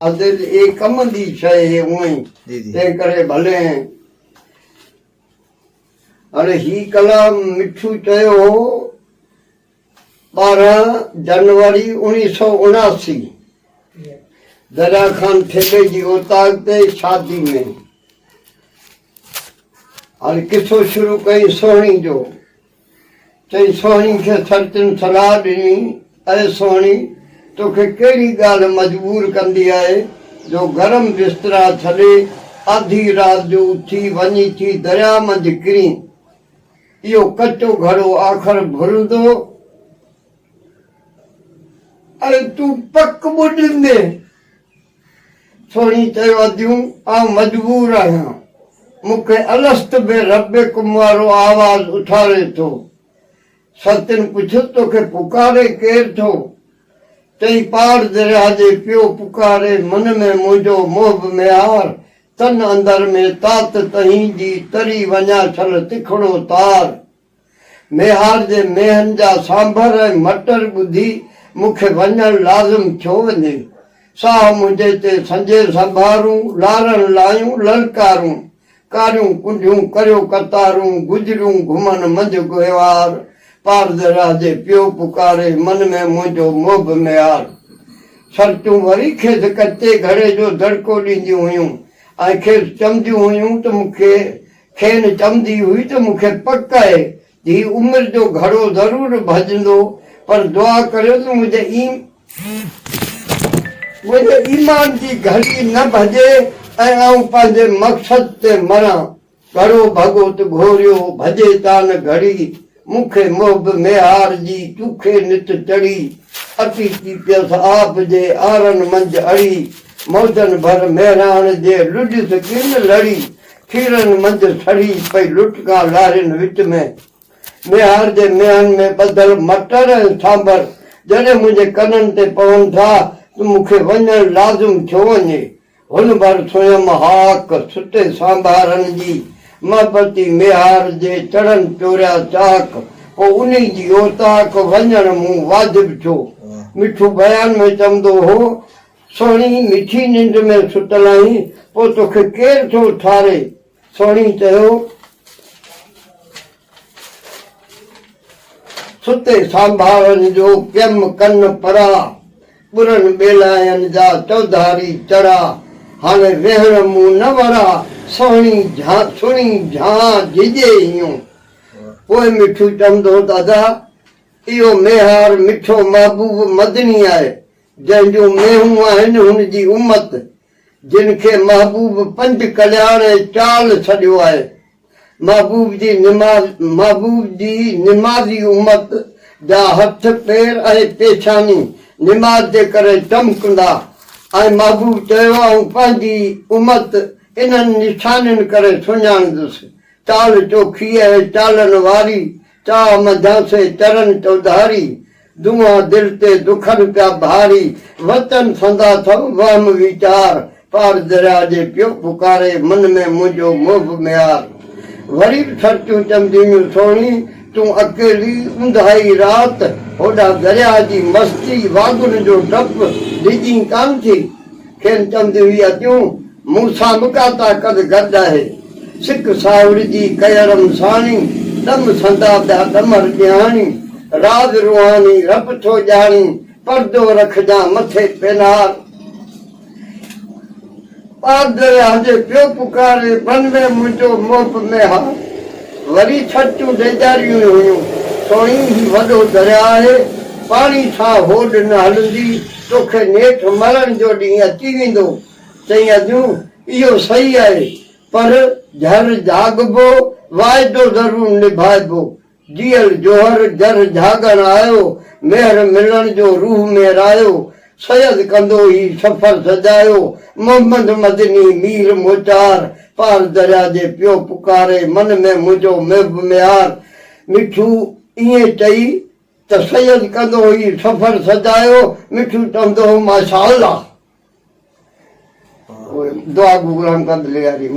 दिल एक कम दी शइ उई ते करे भले अरे ही कलाम मिठू चयो 12 जनवरी 1979 दरिया खान ठेके जी उताक ते शादी में और किसो शुरू कई सोहणी जो चई सोहणी के सरचन सलाह ॾिनी ऐं सोहणी तोखे कहिड़ी ॻाल्हि मजबूर कंदी आहे जो गरम बिस्तरा छॾे आधी राति जो उथी वञी थी दरिया मंझि किरी इहो कचो घड़ो आख़िर भुरंदो अरे तूं पक ॿुॾंदे सोहणी चयो अदियूं आउं मजबूर आहियां मूंखे अलस्त बे रब्बिकुम वारो आवाज़ उथारे थो सतिन पुछियो तोखे पुकारे केरु थो चई पार दरिया जे पियो पुकारे मन में मुंहिंजो मोह म्यार तन अंदर में तात तहीं जी तरी वञा छल तिखड़ो तार मेहार जे मेहन जा सांभर ऐं मटर ॿुधी मूंखे वञणु लाज़िम छो वञे साह मुंहिंजे ते संजे संभारूं लारनि लायूं ललकारूं कारियूं कुंडियूं करियो कतारूं गुजरियूं घुमनि मंझि गुहिवार पार दरिया जे पियो पुकारे मन में मुंहिंजो मोह म्यार शर्तूं वरी खेसि कचे घड़े जो दड़को ॾींदियूं हुयूं ऐं खेसि चमदियूं हुयूं त मूंखे खेनि चमदी हुई त मूंखे पक आहे ही उमिरि जो घड़ो ज़रूरु भॼंदो पर दुआ करियो त मुंहिंजे ईमान जी घड़ी न भॼे ऐं आउं पंहिंजे मक़सद ते मरां घड़ो भॻो त घोरियो भॼे तान घड़ी मूंखे मोह मेहार जी चूखे नित चढ़ी अती थी पियसि आप जे आरनि मंझि अड़ी मौजनि भर मेहरान जे लुॾिस किन लड़ी खीरनि मंझि सड़ी पई लुटका लारिन विच में मेहार जे मेहन में ॿधल मटर ऐं सांभर जॾहिं मुंहिंजे कननि ते पवनि था त मूंखे वञणु लाज़िम छो वञे हुन भर सुयम हाक सुठे सांभारनि जी महबती मेहार जे चढ़नि चोरिया चाक पोइ उन जी ओताक वञणु मूं वाजिब छो मिठू बयान में चवंदो हो सोहणी मिठी निंड में सुतल आहीं पोइ तोखे केरु थो ठारे सोहणी चयो सुते सांभारनि जो प्यम कन परा ॿुरनि ॿेलायनि जा चौधारी चढ़ा हाणे वेहण मूं न वरा सोहणी सुणी झां झिजे इयूं पोइ मिठू चवंदो दादा इहो मेहार मिठो महबूब मदनी आहे जंहिंजूं मेहूं आहिनि हुनजी उमत जिन खे महबूब पंज कल्याण ऐं चाल छॾियो आहे महबूब जी निमाज़ी उमत जा हथ पेर ऐं पेशानी निमाज़ जे करे चमकंदा ऐं महबूब चयो ऐं पंहिंजी उमत इन्हनि निशाननि करे सुञाणींदुसि चाल चोखी ऐं चालनि वारी चाह मझांसे चरन चौधारी दुआ दिल ते दुखनि पिया भारी वतन संदा अथव वहम वीचार पार दरिया जे पियो पुकारे मन में मुंहिंजो मोह म्यार वरी सचूं चमदियूं सोहणी तूं अकेली ऊंधाई राति होॾा दरिया जी मस्ती वागुनि जो डपु डिॼी कान थी खेनि चमदी हुई अचूं मूंसां मुकाता कद गॾु आहे सिक सावड़ जी कयरम साणी दम संदा पिया दमर ॼाणी राज रुहानी रब थो ॼाणी परदो रखजां मथे पेनार पार दरिया जे पियो पुकारे मन में मुंहिंजो मोह मेहार वरी छटियूं डेजारियूं हुयूं सोणी ही वॾो दरिया आहे पाणी सां होॾ न हलंदी तोखे नेठि मरण जो ॾींहुं अची वेंदो चई अजूं इहो सही आहे पर झर जाॻबो वाइदो ज़रूरु निभाइबो जीअल जोहर जर जाॻण आयो मेहर मिलण जो रूह में रायो सयद कंदो ही सफ़र सजायो मोहम्मद मदनी मीर मोचार पार दरिया जे पियो पुकारे मन में मुंहिंजो मोह म्यार मिठू ईअं चई त सयद कंदो ही सफ़र सजायो मिठू चवंदो हो माशा अल्लाह दुआ गुलाम कंद ले यारी